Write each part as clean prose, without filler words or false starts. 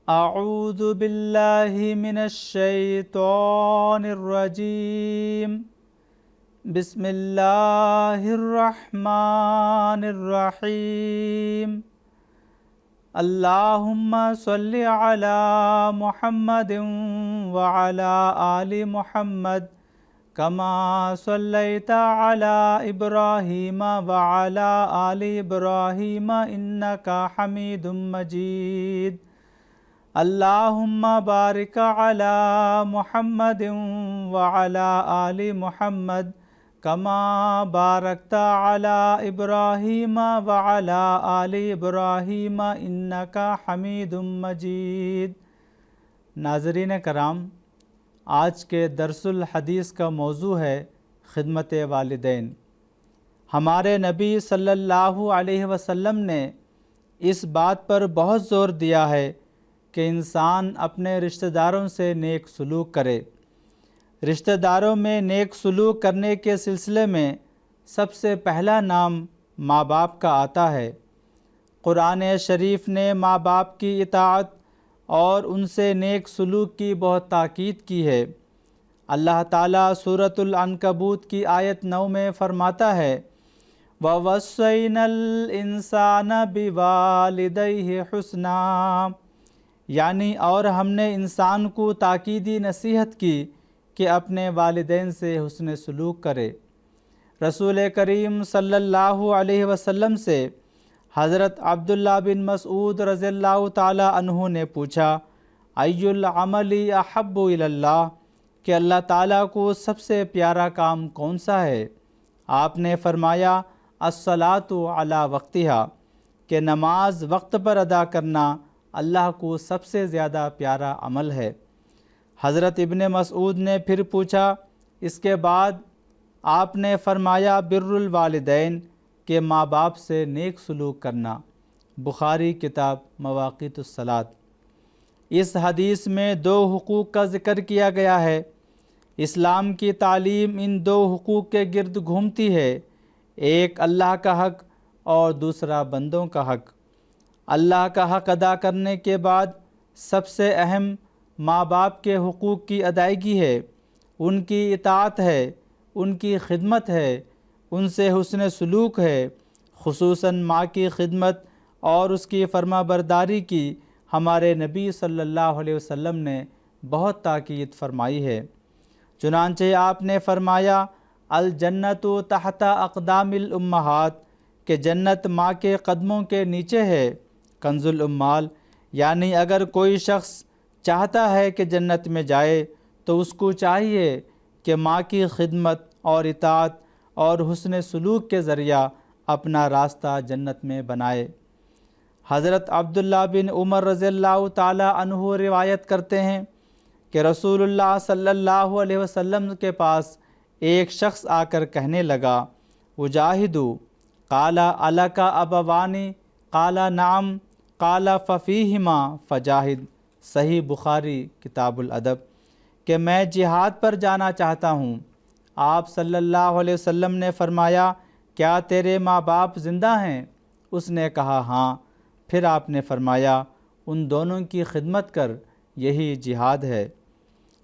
اعوذ باللہ من الشیطان الرجیم بسم اللہ الرحمن الرحیم اللہم صلی علی محمد وعلی آل محمد کما صلیت علی ابراہیم وعلی آل ابراہیم انک حمید مجید اللہم بارک علی محمد وعلی آل محمد کما بارکت علی ابراہیم وعلی آل ابراہیم انک حمید مجید۔ ناظرین کرام، آج کے درس الحدیث کا موضوع ہے خدمت والدین۔ ہمارے نبی صلی اللہ علیہ وسلم نے اس بات پر بہت زور دیا ہے کہ انسان اپنے رشتہ داروں سے نیک سلوک کرے۔ رشتہ داروں میں نیک سلوک کرنے کے سلسلے میں سب سے پہلا نام ماں باپ کا آتا ہے۔ قرآن شریف نے ماں باپ کی اطاعت اور ان سے نیک سلوک کی بہت تاکید کی ہے۔ اللہ تعالیٰ سورۃ العنکبوت کی آیت 9 میں فرماتا ہے وَوَصَّيْنَا الْإِنسَانَ بِوَالِدَيْهِ حُسْنًا، یعنی اور ہم نے انسان کو تاکیدی نصیحت کی کہ اپنے والدین سے حسن سلوک کرے۔ رسول کریم صلی اللہ علیہ وسلم سے حضرت عبداللہ بن مسعود رضی اللہ تعالی عنہ نے پوچھا ای العمل احب الی اللہ، کہ اللہ تعالیٰ کو سب سے پیارا کام کون سا ہے؟ آپ نے فرمایا الصلاۃ علی وقتہا، کہ نماز وقت پر ادا کرنا اللہ کو سب سے زیادہ پیارا عمل ہے۔ حضرت ابن مسعود نے پھر پوچھا اس کے بعد؟ آپ نے فرمایا بر الوالدین، کہ ماں باپ سے نیک سلوک کرنا۔ بخاری کتاب مواقیت الصلاۃ۔ اس حدیث میں 2 حقوق کا ذکر کیا گیا ہے۔ اسلام کی تعلیم ان 2 حقوق کے گرد گھومتی ہے، ایک اللہ کا حق اور دوسرا بندوں کا حق۔ اللہ کا حق ادا کرنے کے بعد سب سے اہم ماں باپ کے حقوق کی ادائیگی ہے، ان کی اطاعت ہے، ان کی خدمت ہے، ان سے حسن سلوک ہے۔ خصوصاً ماں کی خدمت اور اس کی فرما برداری کی ہمارے نبی صلی اللہ علیہ وسلم نے بہت تاکید فرمائی ہے۔ چنانچہ آپ نے فرمایا الجنت تحت اقدام الامہات، کہ جنت ماں کے قدموں کے نیچے ہے۔ کنز الاموال، یعنی اگر کوئی شخص چاہتا ہے کہ جنت میں جائے تو اس کو چاہیے کہ ماں کی خدمت اور اطاعت اور حسن سلوک کے ذریعہ اپنا راستہ جنت میں بنائے۔ حضرت عبداللہ بن عمر رضی اللہ تعالی عنہ روایت کرتے ہیں کہ رسول اللہ صلی اللہ علیہ وسلم کے پاس ایک شخص آ کر کہنے لگا اجاہدوا، قال الک ابوانی، قال نعم، قال ففیہما فجاہد۔ صحیح بخاری کتاب الادب، کہ میں جہاد پر جانا چاہتا ہوں۔ آپ صلی اللہ علیہ وسلم نے فرمایا کیا تیرے ماں باپ زندہ ہیں؟ اس نے کہا ہاں۔ پھر آپ نے فرمایا ان دونوں کی خدمت کر، یہی جہاد ہے۔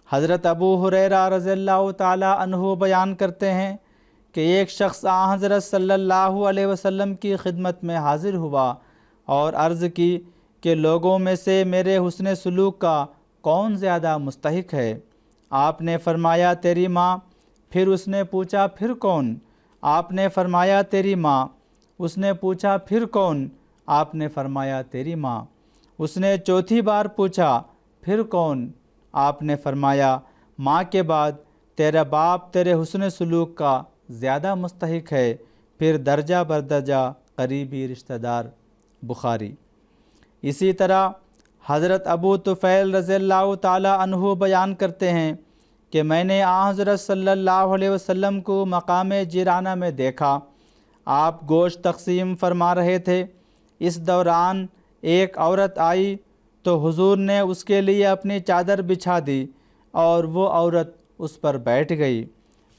حضرت ابو ہریرہ رضی اللہ تعالی عنہ بیان کرتے ہیں کہ ایک شخص حضرت صلی اللہ علیہ وسلم کی خدمت میں حاضر ہوا اور عرض کی کہ لوگوں میں سے میرے حسن سلوک کا کون زیادہ مستحق ہے؟ آپ نے فرمایا تیری ماں۔ پھر اس نے پوچھا پھر کون؟ آپ نے فرمایا تیری ماں۔ اس نے پوچھا پھر کون؟ آپ نے فرمایا تیری ماں۔ اس نے چوتھی بار پوچھا پھر کون؟ آپ نے فرمایا ماں کے بعد تیرا باپ تیرے حسن سلوک کا زیادہ مستحق ہے، پھر درجہ بردرجہ قریبی رشتہ دار۔ بخاری۔ اسی طرح حضرت ابو طفیل رضی اللہ تعالی عنہ بیان کرتے ہیں کہ میں نے حضرت صلی اللہ علیہ وسلم کو مقام جیرانہ میں دیکھا، آپ گوشت تقسیم فرما رہے تھے۔ اس دوران ایک عورت آئی تو حضور نے اس کے لیے اپنی چادر بچھا دی اور وہ عورت اس پر بیٹھ گئی۔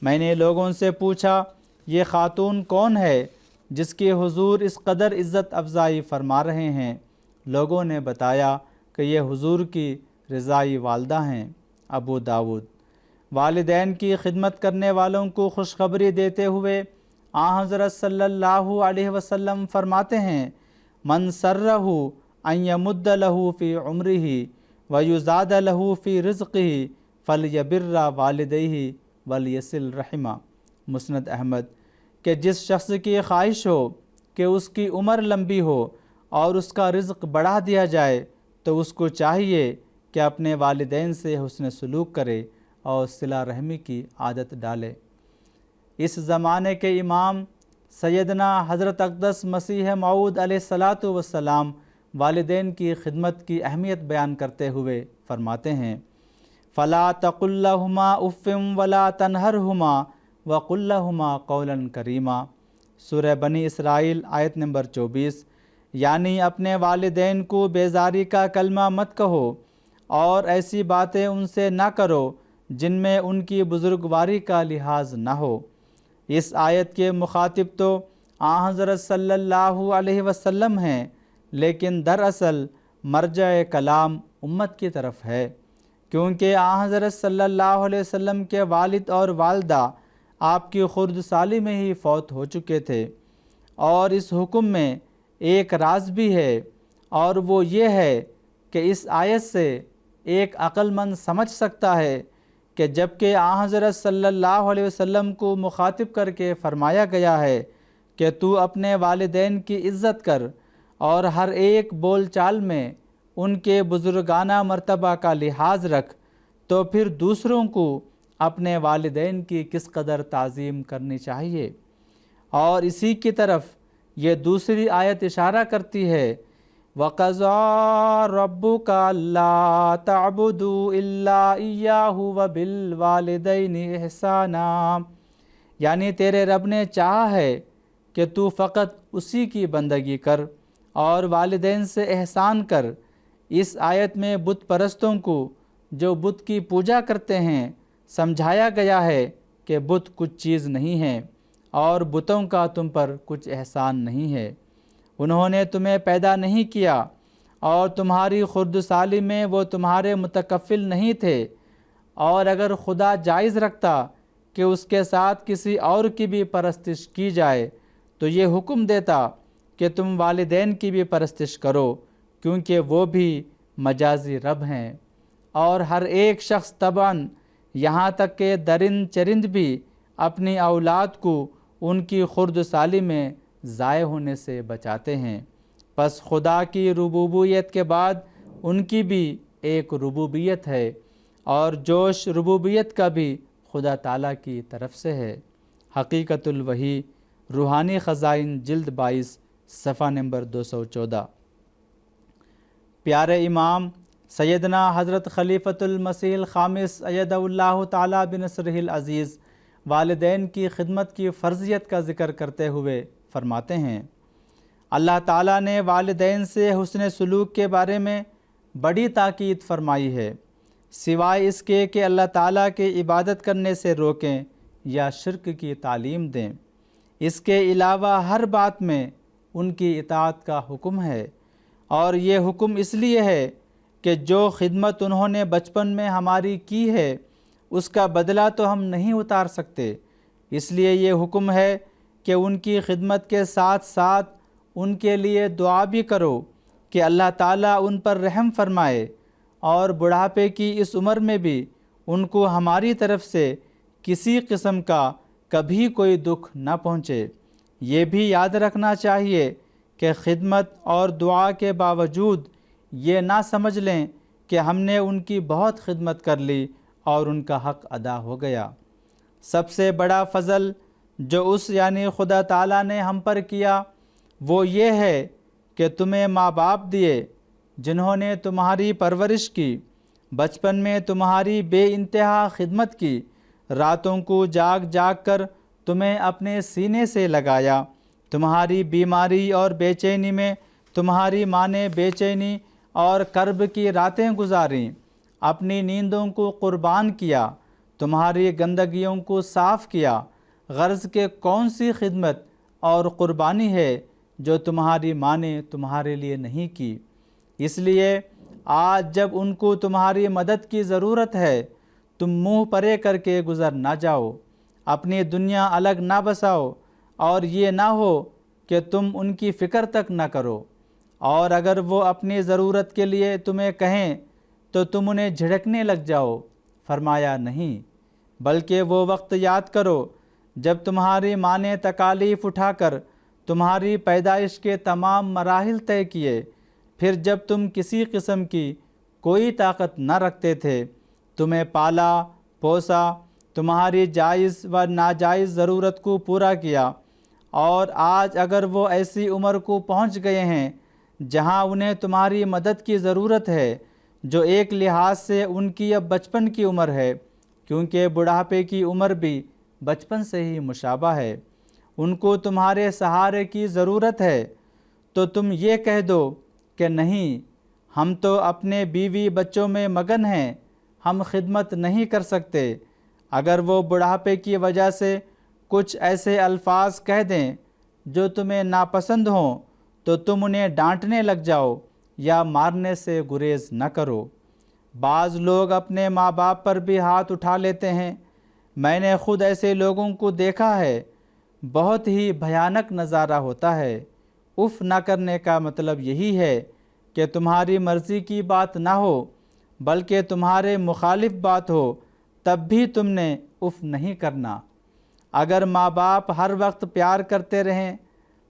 میں نے لوگوں سے پوچھا یہ خاتون کون ہے جس کی حضور اس قدر عزت افزائی فرما رہے ہیں؟ لوگوں نے بتایا کہ یہ حضور کی رضائی والدہ ہیں۔ ابو داود۔ والدین کی خدمت کرنے والوں کو خوشخبری دیتے ہوئے آن حضرت صلی اللہ علیہ وسلم فرماتے ہیں، من سرہ ان یمد لہ فی عمرہ ویزاد لہ فی رزقہ فلیبر والدیہ ولیصل رحمہ۔ مسند احمد۔ کہ جس شخص کی خواہش ہو کہ اس کی عمر لمبی ہو اور اس کا رزق بڑھا دیا جائے تو اس کو چاہیے کہ اپنے والدین سے حسن سلوک کرے اور صلہ رحمی کی عادت ڈالے۔ اس زمانے کے امام سیدنا حضرت اقدس مسیح موعود علیہ الصلاۃ والسلام والدین کی خدمت کی اہمیت بیان کرتے ہوئے فرماتے ہیں، فَلَا تَقُلْ لَهُمَا أُفٍّ وَلَا تَنْهَرْهُمَا وَقُلْ لَهُمَا قَوْلًا كَرِيمًا۔ سورہ بنی اسرائیل آیت نمبر 24۔ یعنی اپنے والدین کو بیزاری کا کلمہ مت کہو اور ایسی باتیں ان سے نہ کرو جن میں ان کی بزرگواری کا لحاظ نہ ہو۔ اس آیت کے مخاطب تو آن حضرت صلی اللہ علیہ وسلم ہیں، لیکن دراصل مرجع کلام امت کی طرف ہے، کیونکہ آن حضرت صلی اللہ علیہ وسلم کے والد اور والدہ آپ کی خرد سالی میں ہی فوت ہو چکے تھے۔ اور اس حکم میں ایک راز بھی ہے، اور وہ یہ ہے کہ اس آیت سے ایک عقل مند سمجھ سکتا ہے کہ جبکہ آن حضرت صلی اللہ علیہ وسلم کو مخاطب کر کے فرمایا گیا ہے کہ تو اپنے والدین کی عزت کر اور ہر ایک بول چال میں ان کے بزرگانہ مرتبہ کا لحاظ رکھ، تو پھر دوسروں کو اپنے والدین کی کس قدر تعظیم کرنی چاہیے۔ اور اسی کی طرف یہ دوسری آیت اشارہ کرتی ہے، وَقَضَىٰ رَبُّكَ أَلَّا تَعْبُدُوا إِلَّا إِيَّاهُ وَبِالْوَالِدَيْنِ إِحْسَانًا۔ یعنی تیرے رب نے چاہا ہے کہ تو فقط اسی کی بندگی کر اور والدین سے احسان کر۔ اس آیت میں بت پرستوں کو جو بت کی پوجا کرتے ہیں سمجھایا گیا ہے کہ بت کچھ چیز نہیں ہے اور بتوں کا تم پر کچھ احسان نہیں ہے۔ انہوں نے تمہیں پیدا نہیں کیا اور تمہاری خرد سالی میں وہ تمہارے متکفل نہیں تھے، اور اگر خدا جائز رکھتا کہ اس کے ساتھ کسی اور کی بھی پرستش کی جائے تو یہ حکم دیتا کہ تم والدین کی بھی پرستش کرو، کیونکہ وہ بھی مجازی رب ہیں۔ اور ہر ایک شخص طبعاً یہاں تک کہ درند چرند بھی اپنی اولاد کو ان کی خرد سالی میں ضائع ہونے سے بچاتے ہیں۔ پس خدا کی ربوبیت کے بعد ان کی بھی ایک ربوبیت ہے، اور جوش ربوبیت کا بھی خدا تعالیٰ کی طرف سے ہے۔ حقیقت الوحی روحانی خزائن جلد 22 صفحہ نمبر 214۔ پیارے امام سیدنا حضرت خلیفۃ المسیح الخامس ایدہ اللہ تعالیٰ بنصرہ العزیز والدین کی خدمت کی فرضیت کا ذکر کرتے ہوئے فرماتے ہیں، اللہ تعالیٰ نے والدین سے حسن سلوک کے بارے میں بڑی تاکید فرمائی ہے، سوائے اس کے کہ اللہ تعالیٰ کے عبادت کرنے سے روکیں یا شرک کی تعلیم دیں۔ اس کے علاوہ ہر بات میں ان کی اطاعت کا حکم ہے، اور یہ حکم اس لیے ہے کہ جو خدمت انہوں نے بچپن میں ہماری کی ہے اس کا بدلہ تو ہم نہیں اتار سکتے، اس لیے یہ حکم ہے کہ ان کی خدمت کے ساتھ ساتھ ان کے لیے دعا بھی کرو کہ اللہ تعالیٰ ان پر رحم فرمائے، اور بڑھاپے کی اس عمر میں بھی ان کو ہماری طرف سے کسی قسم کا کبھی کوئی دکھ نہ پہنچے۔ یہ بھی یاد رکھنا چاہیے کہ خدمت اور دعا کے باوجود یہ نہ سمجھ لیں کہ ہم نے ان کی بہت خدمت کر لی اور ان کا حق ادا ہو گیا۔ سب سے بڑا فضل جو اس یعنی خدا تعالیٰ نے ہم پر کیا وہ یہ ہے کہ تمہیں ماں باپ دیے جنہوں نے تمہاری پرورش کی، بچپن میں تمہاری بے انتہا خدمت کی، راتوں کو جاگ جاگ کر تمہیں اپنے سینے سے لگایا، تمہاری بیماری اور بے چینی میں تمہاری ماں نے بے چینی اور کرب کی راتیں گزاریں، اپنی نیندوں کو قربان کیا، تمہاری گندگیوں کو صاف کیا۔ غرض کہ کون سی خدمت اور قربانی ہے جو تمہاری ماں نے تمہارے لیے نہیں کی؟ اس لیے آج جب ان کو تمہاری مدد کی ضرورت ہے تم منہ پرے کر کے گزر نہ جاؤ، اپنی دنیا الگ نہ بساؤ، اور یہ نہ ہو کہ تم ان کی فکر تک نہ کرو، اور اگر وہ اپنی ضرورت کے لیے تمہیں کہیں تو تم انہیں جھڑکنے لگ جاؤ۔ فرمایا نہیں، بلکہ وہ وقت یاد کرو جب تمہاری ماں نے تکالیف اٹھا کر تمہاری پیدائش کے تمام مراحل طے کیے، پھر جب تم کسی قسم کی کوئی طاقت نہ رکھتے تھے، تمہیں پالا پوسا، تمہاری جائز و ناجائز ضرورت کو پورا کیا، اور آج اگر وہ ایسی عمر کو پہنچ گئے ہیں جہاں انہیں تمہاری مدد کی ضرورت ہے، جو ایک لحاظ سے ان کی اب بچپن کی عمر ہے، کیونکہ بڑھاپے کی عمر بھی بچپن سے ہی مشابہ ہے، ان کو تمہارے سہارے کی ضرورت ہے، تو تم یہ کہہ دو کہ نہیں، ہم تو اپنے بیوی بچوں میں مگن ہیں، ہم خدمت نہیں کر سکتے۔ اگر وہ بڑھاپے کی وجہ سے کچھ ایسے الفاظ کہہ دیں جو تمہیں ناپسند ہوں تو تم انہیں ڈانٹنے لگ جاؤ یا مارنے سے گریز نہ کرو۔ بعض لوگ اپنے ماں باپ پر بھی ہاتھ اٹھا لیتے ہیں، میں نے خود ایسے لوگوں کو دیکھا ہے، بہت ہی بھیانک نظارہ ہوتا ہے۔ اف نہ کرنے کا مطلب یہی ہے کہ تمہاری مرضی کی بات نہ ہو بلکہ تمہارے مخالف بات ہو، تب بھی تم نے اف نہیں کرنا۔ اگر ماں باپ ہر وقت پیار کرتے رہیں،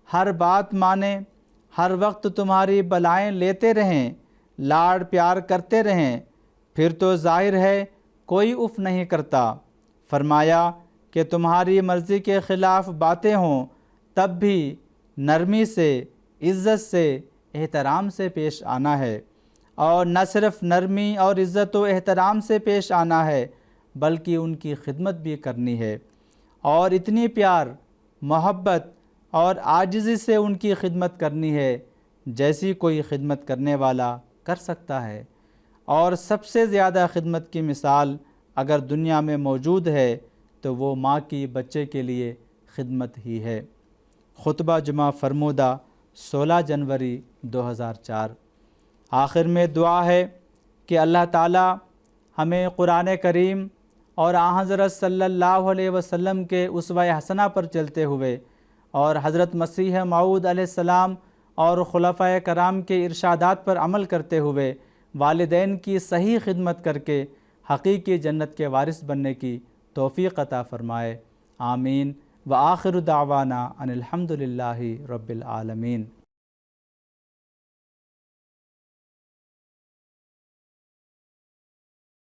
ہر بات مانیں، ہر وقت تمہاری بلائیں لیتے رہیں، لاڑ پیار کرتے رہیں، پھر تو ظاہر ہے کوئی اف نہیں کرتا۔ فرمایا کہ تمہاری مرضی کے خلاف باتیں ہوں تب بھی نرمی سے، عزت سے، احترام سے پیش آنا ہے، اور نہ صرف نرمی اور عزت و احترام سے پیش آنا ہے بلکہ ان کی خدمت بھی کرنی ہے، اور اتنی پیار، محبت اور عاجزی سے ان کی خدمت کرنی ہے جیسی کوئی خدمت کرنے والا کر سکتا ہے۔ اور سب سے زیادہ خدمت کی مثال اگر دنیا میں موجود ہے تو وہ ماں کی بچے کے لیے خدمت ہی ہے۔ خطبہ جمعہ فرمودہ 16 جنوری 2004۔ آخر میں دعا ہے کہ اللہ تعالی ہمیں قرآن کریم اور آن حضرت صلی اللہ علیہ وسلم کے اسوہ حسنہ پر چلتے ہوئے اور حضرت مسیح موعود علیہ السلام اور خلفائے کرام کے ارشادات پر عمل کرتے ہوئے والدین کی صحیح خدمت کر کے حقیقی جنت کے وارث بننے کی توفیق عطا فرمائے۔ آمین۔ وآخر دعوانا ان الحمد للہ رب العالمین۔